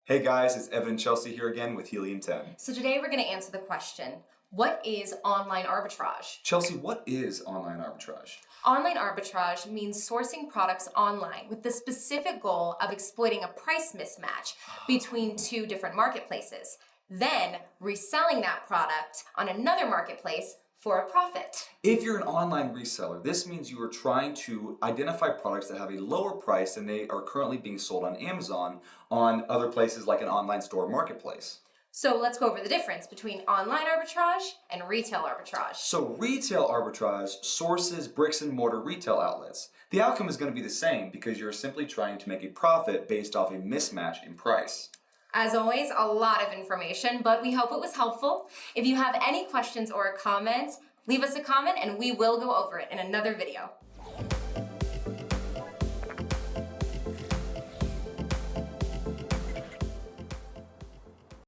Hey guys, it's Evan and Chelsea here again with Helium 10. So today we're going to answer the question, what is online arbitrage? Chelsea, what is online arbitrage? Online arbitrage means sourcing products online with the specific goal of exploiting a price mismatch between two different marketplaces, then reselling that product on another marketplace for a profit. If you're an online reseller, this means you are trying to identify products that have a lower price than they are currently being sold on Amazon on other places like an online store marketplace. So let's go over the difference between online arbitrage and retail arbitrage. So retail arbitrage sources bricks and mortar retail outlets. The outcome is going to be the same because you're simply trying to make a profit based off a mismatch in price. As always, a lot of information, but we hope it was helpful. If you have any questions or comments, leave us a comment and we will go over it in another video.